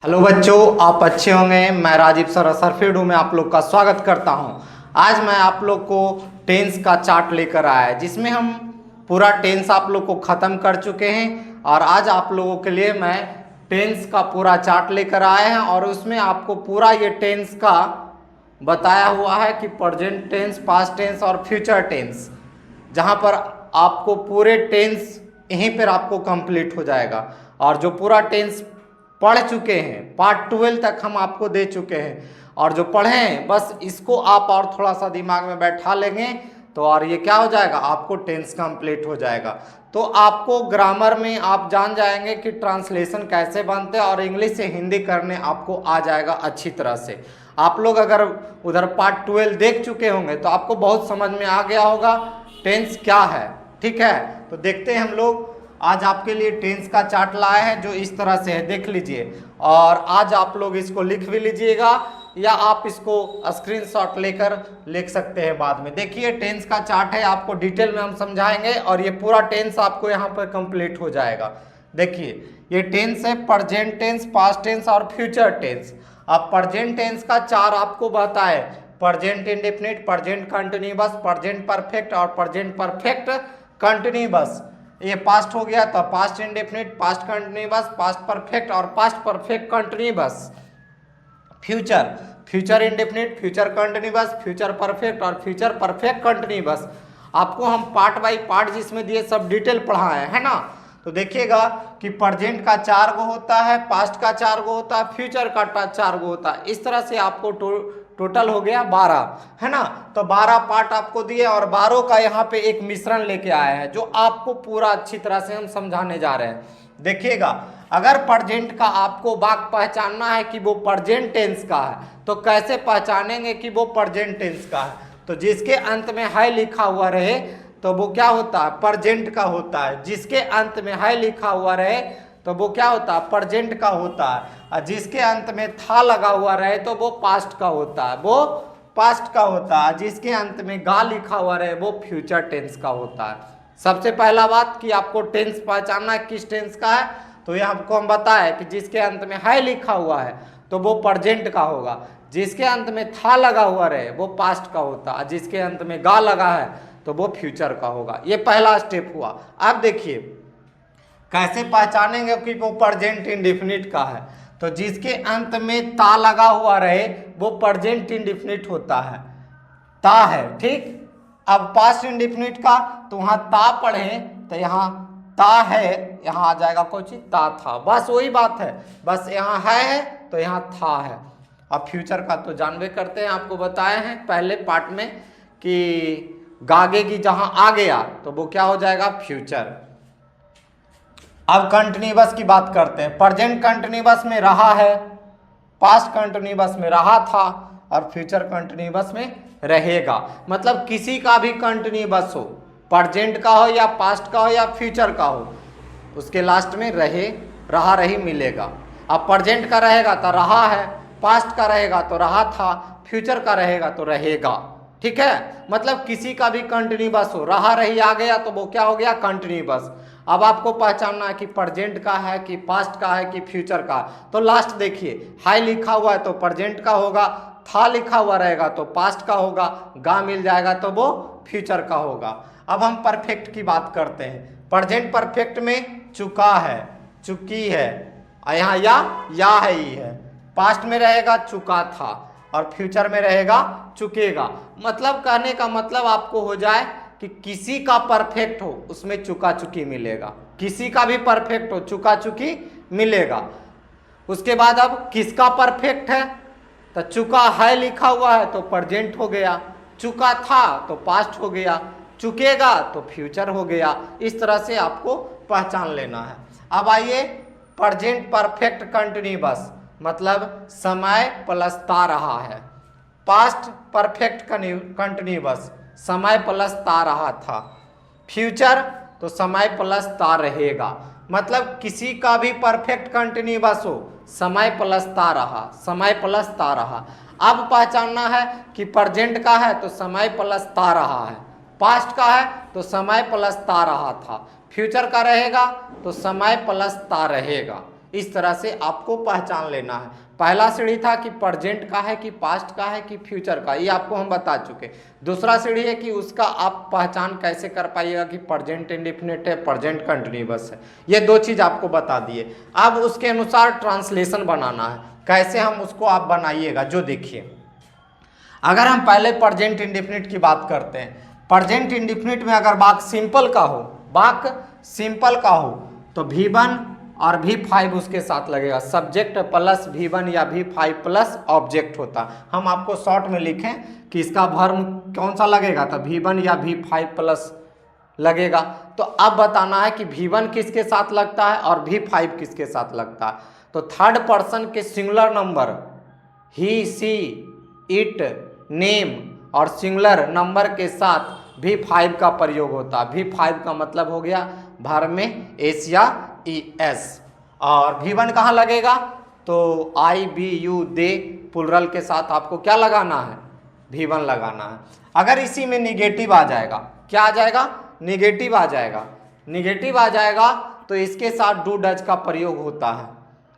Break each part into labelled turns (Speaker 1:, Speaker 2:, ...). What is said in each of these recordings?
Speaker 1: Hello बच्चों, आप अच्छे होंगे। मैं राजीव सर सरफेडू में आप लोग का स्वागत करता हूं। आज मैं आप लोग को टेंस का चार्ट लेकर आया है, जिसमें हम पूरा टेंस आप लोग को ख़त्म कर चुके हैं। और आज आप लोगों के लिए मैं टेंस का पूरा चार्ट लेकर आए हैं और उसमें आपको पूरा ये टेंस का बताया हुआ है कि प्रेजेंट टेंस, पास्ट टेंस और फ्यूचर टेंस, जहाँ पर आपको पूरे टेंस यहीं पर आपको कंप्लीट हो जाएगा। और जो पूरा टेंस पढ़ चुके हैं, पार्ट 12 तक हम आपको दे चुके हैं, और जो पढ़े हैं बस इसको आप और थोड़ा सा दिमाग में बैठा लेंगे तो और ये क्या हो जाएगा, आपको टेंस कंप्लीट हो जाएगा। तो आपको ग्रामर में आप जान जाएंगे कि ट्रांसलेशन कैसे बनते हैं, और इंग्लिश से हिंदी करने आपको आ जाएगा अच्छी तरह से। आप लोग अगर उधर पार्ट 12 देख चुके होंगे तो आपको बहुत समझ में आ गया होगा टेंस क्या है। ठीक है, तो देखते हैं हम लोग। आज आपके लिए टेंस का चार्ट लाए हैं जो इस तरह से है, देख लीजिए। और आज आप लोग इसको लिख भी लीजिएगा या आप इसको स्क्रीनशॉट लेकर लिख सकते हैं बाद में। देखिए टेंस का चार्ट है, आपको डिटेल में हम समझाएंगे और ये पूरा टेंस आपको यहाँ पर कंप्लीट हो जाएगा। देखिए ये टेंस है, प्रेजेंट टेंस, पास्ट टेंस और फ्यूचर टेंस। अब प्रेजेंट टेंस का चार आपको बताए, present indefinite, present continuous, present perfect और प्रेजेंट परफेक्ट कंटिन्यूअस। ये पास्ट हो गया तो past indefinite, past continuous, past perfect और past perfect continuous. Future, future indefinite, future continuous, future perfect और फ्यूचर परफेक्ट कंटिन्यूअस। आपको हम पार्ट बाय पार्ट जिसमें दिए सब डिटेल पढ़ाए है ना। तो देखिएगा कि प्रेजेंट का 4 गो होता है, पास्ट का 4 गो होता है, फ्यूचर का 4 गो होता है। इस तरह से आपको टोटल हो गया 12 है ना। तो 12 पार्ट आपको दिए और 12 का यहाँ पे एक मिश्रण लेके आया है जो आपको पूरा अच्छी तरह से हम समझाने जा रहे हैं। देखिएगा, अगर प्रेजेंट का आपको वाक्य पहचानना है कि वो प्रेजेंट टेंस का है तो कैसे पहचानेंगे कि वो प्रेजेंट टेंस का है। तो जिसके अंत में है लिखा हुआ रहे तो वो क्या होता है, प्रेजेंट का होता है। जिसके अंत में है लिखा हुआ रहे तो वो क्या होता है, प्रेजेंट का होता है। और जिसके अंत में था लगा हुआ रहे तो वो पास्ट का होता है, वो पास्ट का होता है। जिसके अंत में गा लिखा हुआ रहे वो फ्यूचर टेंस का होता है। सबसे पहला बात कि आपको टेंस पहचानना है किस टेंस का है, तो यह आपको हम बताए कि जिसके अंत में है लिखा हुआ है तो वो प्रेजेंट का होगा। जिसके अंत में था लगा हुआ रहे वो पास्ट का होता है। जिसके अंत में गा लगा है तो वो फ्यूचर का होगा। ये पहला स्टेप हुआ। अब देखिए कैसे पहचानेंगे कि वो प्रेजेंट इंडेफिनिट का है। तो जिसके अंत में ता लगा हुआ रहे वो प्रेजेंट इंडेफिनिट होता है, ता है। ठीक, अब पास्ट इंडेफिनिट का तो वहां ता पढ़े तो यहाँ ता है, यहाँ आ जाएगा कोई चीज ता था, बस वही बात है। बस यहाँ है तो यहाँ था है। अब फ्यूचर का तो जानवे करते हैं, आपको बताए हैं पहले पार्ट में कि गागेगी जहां आ गया तो वो क्या हो जाएगा, फ्यूचर। अब कंटिन्यूअस की बात करते हैं। प्रेजेंट कंटिन्यूअस में रहा है, पास्ट कंटिन्यूअस में रहा था और फ्यूचर कंटिन्यूअस में रहेगा। मतलब किसी का भी कंटिन्यूअस हो, प्रेजेंट का हो या पास्ट का हो या फ्यूचर का हो, उसके लास्ट में रहे, रहा रही मिलेगा। अब प्रेजेंट का रहेगा तो रहा है, पास्ट का रहेगा तो रहा था, फ्यूचर का रहेगा तो रहेगा। ठीक है, मतलब किसी का भी कंटिन्यूअस हो, रहा रही आ गया तो वो क्या हो गया, कंटिन्यूअस। अब आपको पहचानना है कि प्रेजेंट का है कि पास्ट का है कि फ्यूचर का। तो लास्ट देखिए, हाई लिखा हुआ है तो प्रेजेंट का होगा, था लिखा हुआ रहेगा तो पास्ट का होगा, गा मिल जाएगा तो वो फ्यूचर का होगा। अब हम परफेक्ट की बात करते हैं। प्रेजेंट परफेक्ट में चुका है, चुकी है, यहाँ या है ही है। पास्ट में रहेगा चुका था और फ्यूचर में रहेगा चुकेगा। मतलब कहने का मतलब आपको हो जाए कि किसी का परफेक्ट हो उसमें चुका चुकी मिलेगा, किसी का भी परफेक्ट हो चुका चुकी मिलेगा। उसके बाद अब किसका परफेक्ट है, तो चुका है लिखा हुआ है तो प्रेजेंट हो गया, चुका था तो पास्ट हो गया, चुकेगा तो फ्यूचर हो गया। इस तरह से आपको पहचान लेना है। अब आइए प्रेजेंट परफेक्ट कंटिन्यूअस, मतलब समय प्लस ता रहा है। पास्ट परफेक्ट कंटिन्यूअस, समय प्लस ता रहा था। फ्यूचर तो समय प्लस ता रहेगा। मतलब किसी का भी परफेक्ट कंटिन्यूअस हो, समय प्लस ता रहा, समय प्लस ता रहा। अब पहचानना है कि प्रेजेंट का है तो समय प्लस ता रहा है, पास्ट का है तो समय प्लस ता रहा था, फ्यूचर का रहेगा तो समय प्लस ता रहेगा। इस तरह से आपको पहचान लेना है। पहला सीढ़ी था कि प्रेजेंट का है कि पास्ट का है कि फ्यूचर का, ये आपको हम बता चुके। दूसरा सीढ़ी है कि उसका आप पहचान कैसे कर पाइएगा कि प्रेजेंट इंडेफिनिट है, प्रेजेंट कंटिन्यूअस है। ये दो चीज़ आपको बता दिए। अब उसके अनुसार ट्रांसलेशन बनाना है, कैसे हम उसको आप बनाइएगा। जो देखिए, अगर हम पहले प्रेजेंट इंडेफिनिट की बात करते हैं, प्रेजेंट इंडेफिनिट में अगर वाक सिंपल का हो, तो V1 और V5 उसके साथ लगेगा। सब्जेक्ट प्लस V1 या V5 प्लस ऑब्जेक्ट होता। हम आपको शॉर्ट में लिखें कि इसका वर्ब कौन सा लगेगा, तो V1 या V5 प्लस लगेगा। तो अब बताना है कि V1 किसके साथ लगता है और V5 किसके साथ लगता है। तो थर्ड पर्सन के singular number he, she, it, name और सिंगुलर नंबर के साथ V5 का प्रयोग होता है। V5 का मतलब हो गया वर्ब में एस या ES। और V1 कहाँ लगेगा, तो I, B, U, they plural के साथ आपको क्या लगाना है, V1 लगाना है। अगर इसी में निगेटिव आ जाएगा, क्या आ जाएगा, निगेटिव आ जाएगा, तो इसके साथ डू डज का प्रयोग होता है।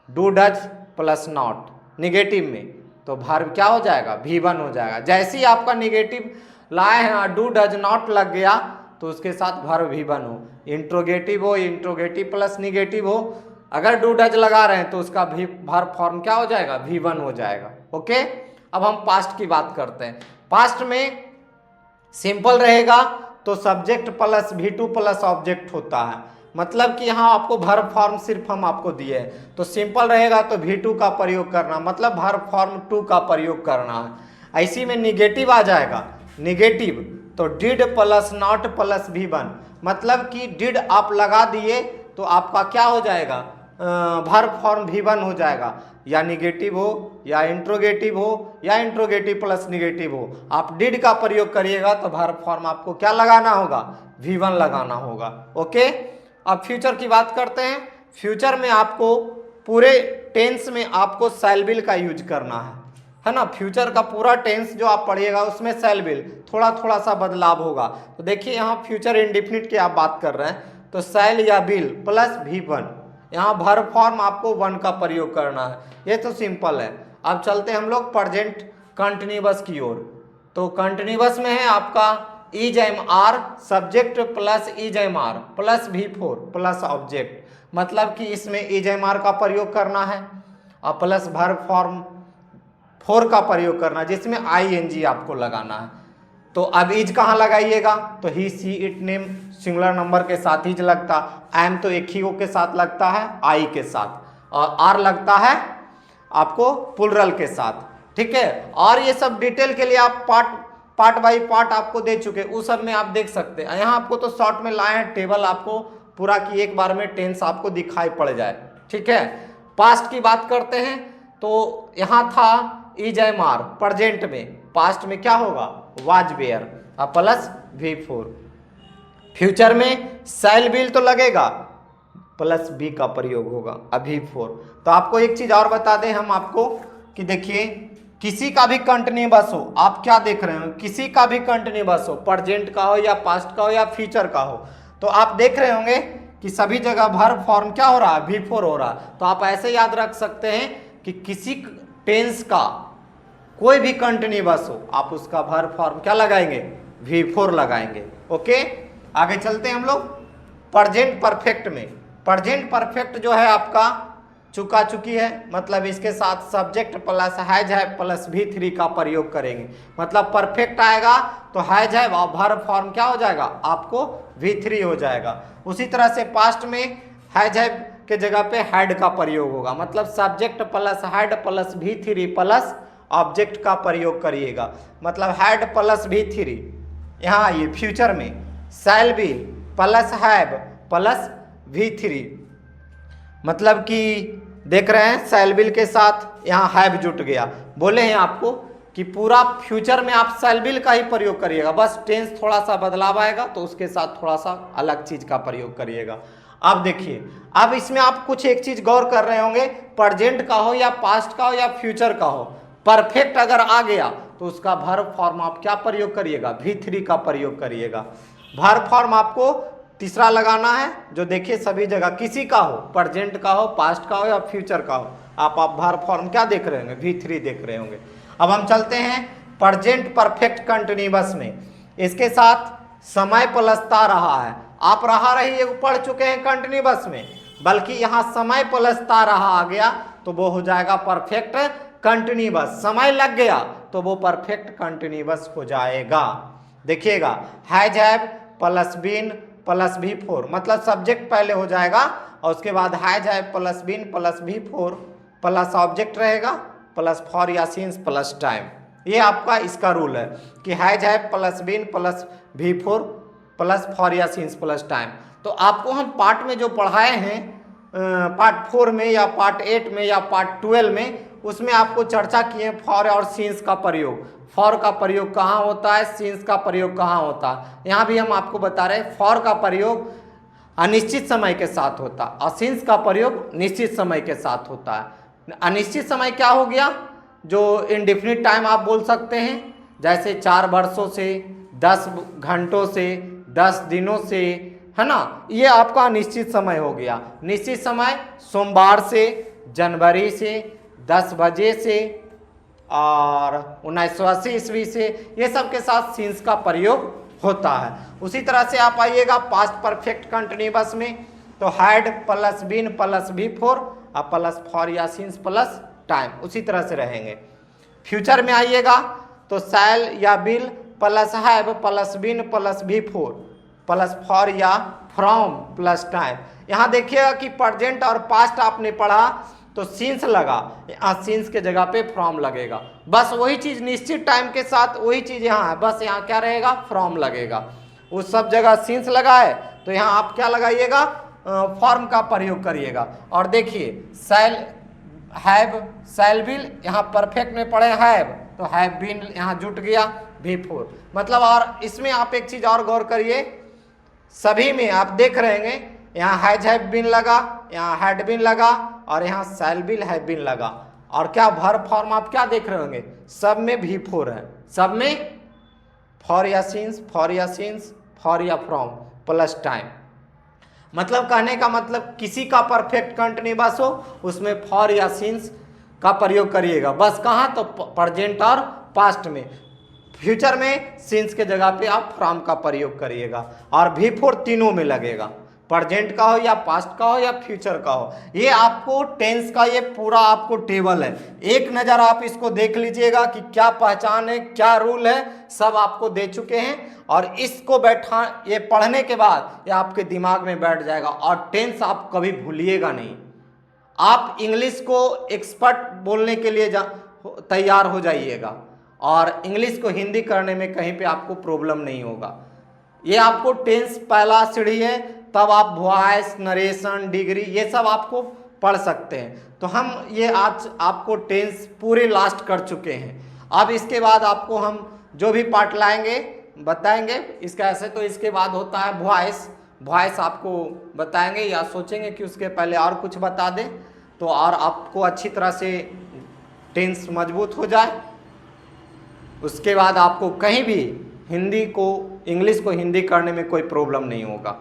Speaker 1: Do does plus not negative में, तो वर्ब क्या हो जाएगा, V1 हो जाएगा। जैसे ही आपका निगेटिव लाए हैं, डू डज नॉट लग गया, तो उसके साथ वर्ब V1 हो। इंट्रोगेटिव हो, इंट्रोगेटिव प्लस निगेटिव हो, अगर डू डज लगा रहे हैं तो उसका वर्ब फॉर्म क्या हो जाएगा, V1 हो जाएगा। ओके, अब हम पास्ट की बात करते हैं। पास्ट में सिंपल रहेगा तो subject plus V2 plus object होता है। मतलब कि यहाँ आपको वर्ब फॉर्म सिर्फ हम आपको दिए हैं, तो सिंपल रहेगा तो V2 का प्रयोग करना, मतलब वर्ब फॉर्म 2 का प्रयोग करना है। ऐसी में निगेटिव आ जाएगा, निगेटिव तो did plus not plus V1, मतलब कि डिड आप लगा दिए तो आपका क्या हो जाएगा, वर्ब फॉर्म V1 हो जाएगा। या निगेटिव हो या इंट्रोगेटिव हो या इंट्रोगेटिव प्लस निगेटिव हो, आप डिड का प्रयोग करिएगा तो वर्ब फॉर्म आपको क्या लगाना होगा, V1 लगाना होगा। ओके, अब फ्यूचर की बात करते हैं। फ्यूचर में आपको पूरे टेंस में आपको शैल विल का यूज करना है ना। फ्यूचर का पूरा टेंस जो आप पढ़िएगा उसमें शैल विल थोड़ा थोड़ा सा बदलाव होगा। तो देखिए यहाँ फ्यूचर इंडेफिनिट की आप बात कर रहे हैं तो शैल या विल प्लस V1, यहाँ वर्ब फॉर्म आपको 1 का प्रयोग करना है। ये तो सिंपल है। अब चलते हैं हम लोग प्रेजेंट कंटिन्यूअस की ओर। तो कंटिन्यूअस में है आपका is am are, subject plus is am are plus V4 plus object, मतलब कि इसमें इज एम आर का प्रयोग करना है और प्लस वर्ब फॉर्म 4 का प्रयोग करना है, जिसमें ING आपको लगाना है। तो अब इज कहाँ लगाइएगा, तो ही, she, it, name singular number के साथ इज लगता, एम तो एक ही के साथ लगता है, आई के साथ, और आर लगता है आपको प्लुरल के साथ। ठीक है, और ये सब डिटेल के लिए आप पार्ट बाई पार्ट आपको दे चुके, उस सब में आप देख सकते हैं। यहाँ आपको तो शॉर्ट में लाए हैं टेबल आपको पूरा की एक बार में टेंस आपको दिखाई पड़ जाए। ठीक है, पास्ट की बात करते हैं तो यहाँ था इज एम आर, प्रेजेंट में, पास्ट में क्या होगा, was where plus V4। Future में शैल विल तो लगेगा प्लस B का प्रयोग होगा अभी V4। तो आपको एक चीज और बता दें हम आपको कि देखिए किसी का भी कंटिन्यूअस हो, आप क्या देख रहे हो, किसी का भी कंटिन्यूअस हो, प्रेजेंट का हो या पास्ट का हो या फ्यूचर का हो, तो आप देख रहे होंगे कि सभी जगह वर्ब फॉर्म क्या हो रहा है, V4 हो रहा है। तो आप ऐसे याद रख सकते हैं कि किसी टेंस का कोई भी कंटिन्यूअस हो, आप उसका वर्ब फॉर्म क्या लगाएंगे, V4 लगाएंगे। ओके, आगे चलते हैं हम लोग प्रेजेंट परफेक्ट में। प्रेजेंट परफेक्ट जो है आपका चुका चुकी है, मतलब इसके साथ सब्जेक्ट प्लस हैज है प्लस V3 का प्रयोग करेंगे, मतलब परफेक्ट आएगा तो हैज है और वर्ब फॉर्म क्या हो जाएगा, आपको V3 हो जाएगा। उसी तरह से पास्ट में हैज है के जगह पे हैड का प्रयोग होगा, मतलब subject plus had plus V3 plus object का प्रयोग करिएगा, मतलब हैड प्लस V3। यहाँ आइए फ्यूचर में shall be plus have plus V3, मतलब कि देख रहे हैं शैल विल के साथ यहाँ हैव जुट गया। बोले हैं आपको कि पूरा फ्यूचर में आप शैल विल का ही प्रयोग करिएगा, बस टेंस थोड़ा सा बदलाव आएगा तो उसके साथ थोड़ा सा अलग चीज का प्रयोग करिएगा। अब देखिए, अब इसमें आप कुछ एक चीज गौर कर रहे होंगे, प्रेजेंट का हो या पास्ट का हो या फ्यूचर का हो, परफेक्ट अगर आ गया तो उसका वर्ब फॉर्म आप क्या प्रयोग करिएगा, V3 का प्रयोग करिएगा। वर्ब फॉर्म आपको तीसरा लगाना है जो देखिए सभी जगह किसी का हो, प्रेजेंट का हो, पास्ट का हो या फ्यूचर का हो, आप वर्ब फॉर्म क्या देख रहे होंगे, V3 देख रहे होंगे। अब हम चलते हैं प्रेजेंट परफेक्ट कंटिन्यूअस में। इसके साथ समय प्लस ता रहा है, आप रहा रही पढ़ चुके हैं कंटिन्यूअस में, बल्कि यहाँ समय प्लस ता रहा आ गया तो वो हो जाएगा परफेक्ट कंटिन्यूअस। समय लग गया तो वो परफेक्ट कंटिन्यूअस हो जाएगा। देखिएगा has have plus been plus V4, मतलब सब्जेक्ट पहले हो जाएगा और उसके बाद has have plus been plus V4 plus object रहेगा प्लस फॉर या सिंस प्लस टाइम। ये आपका इसका रूल है कि has have plus been plus V4 plus for या सिंस प्लस टाइम। तो आपको हम पार्ट में जो पढ़ाए हैं, पार्ट 4 में या पार्ट 8 में या पार्ट 12 में, उसमें आपको चर्चा किए फॉर और सिंस का प्रयोग। फॉर का प्रयोग कहाँ होता है, सिंस का प्रयोग कहाँ होता है। यहाँ भी हम आपको बता रहे हैं फॉर का प्रयोग अनिश्चित समय के साथ होता है और सिंस का प्रयोग निश्चित समय के साथ होता है। अनिश्चित समय क्या हो गया, जो इंडेफिनिट टाइम आप बोल सकते हैं, जैसे 4 वर्षों से, 10 घंटों से, 10 दिनों से, है ना, ये आपका निश्चित समय हो गया। निश्चित समय सोमवार से, जनवरी से, 10 बजे से और 1980 ईस्वी से, ये सब के साथ सिंस का प्रयोग होता है। उसी तरह से आप आइएगा पास्ट परफेक्ट कंटिन्यूअस में, तो had plus been plus V4 और प्लस फॉर या सिंस प्लस टाइम, उसी तरह से रहेंगे। फ्यूचर में आइएगा तो शैल या will plus have plus been plus V4 plus for या फ्रॉम प्लस टाइम। यहाँ देखिएगा कि प्रेजेंट और पास्ट आपने पढ़ा तो सिंस लगा, यहाँ सिंस के जगह पे फ्रॉम लगेगा। बस वही चीज निश्चित टाइम के साथ वही चीज यहाँ है, बस यहाँ क्या रहेगा, फ्रॉम लगेगा। उस सब जगह सिंस लगा है तो यहाँ आप क्या लगाइएगा, फॉर्म का प्रयोग करिएगा। और देखिए शैल हैव शैल विल, यहाँ परफेक्ट में पढ़े हैव तो हैव बीन यहाँ जुट गया V4, मतलब। और इसमें आप एक चीज और गौर करिए, सभी में आप देख रहे हैं यहाँ हैज हैव बीन लगा, यहाँ हैड बीन लगा और यहाँ शैल विल हैव बीन लगा। और क्या वर्ब फॉर्म आप क्या देख रहे होंगे, सब में V4 है, सब में फॉर या सिंस फॉर या फ्रॉम प्लस टाइम। मतलब कहने का मतलब किसी का परफेक्ट कंटिन्यूअस हो उसमें फॉर या सिंस का प्रयोग करिएगा, बस कहाँ, तो प्रेजेंट और पास्ट में। फ्यूचर में सिंस के जगह पे आप फ्रॉम का प्रयोग करिएगा और V4 तीनों में लगेगा, प्रेजेंट का हो या पास्ट का हो या फ्यूचर का हो। ये आपको टेंस का ये पूरा आपको टेबल है, एक नज़र आप इसको देख लीजिएगा कि क्या पहचान है, क्या रूल है, सब आपको दे चुके हैं। और इसको बैठा ये पढ़ने के बाद ये आपके दिमाग में बैठ जाएगा और टेंस आप कभी भूलिएगा नहीं। आप इंग्लिश को एक्सपर्ट बोलने के लिए तैयार हो जाइएगा और इंग्लिश को हिंदी करने में कहीं पे आपको प्रॉब्लम नहीं होगा। ये आपको टेंस पहला सीढ़ी है, तब आप वॉइस, नरेशन, डिग्री ये सब आपको पढ़ सकते हैं। तो हम ये आज आपको टेंस पूरे लास्ट कर चुके हैं। अब इसके बाद आपको हम जो भी पार्ट लाएंगे बताएंगे इसका, ऐसे तो इसके बाद होता है वॉइस आपको बताएंगे या सोचेंगे कि उसके पहले और कुछ बता दें तो और आपको अच्छी तरह से टेंस मजबूत हो जाए। उसके बाद आपको कहीं भी हिंदी को इंग्लिश को हिंदी करने में कोई प्रॉब्लम नहीं होगा।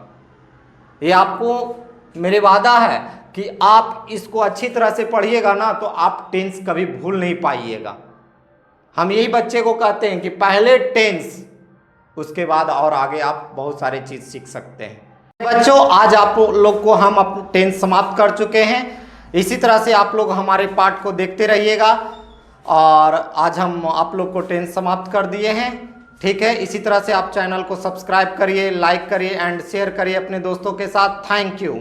Speaker 1: ये आपको मेरे वादा है कि आप इसको अच्छी तरह से पढ़िएगा ना तो आप टेंस कभी भूल नहीं पाइएगा। हम यही बच्चे को कहते हैं कि पहले टेंस, उसके बाद और आगे आप बहुत सारी चीज़ सीख सकते हैं। बच्चों आज आप लोग को हम अपना टेंस समाप्त कर चुके हैं। इसी तरह से आप लोग हमारे पाठ को देखते रहिएगा और आज हम आप लोग को टेंस समाप्त कर दिए हैं। ठीक है, इसी तरह से आप चैनल को सब्सक्राइब करिए, लाइक करिए एंड शेयर करिए अपने दोस्तों के साथ। Thank you.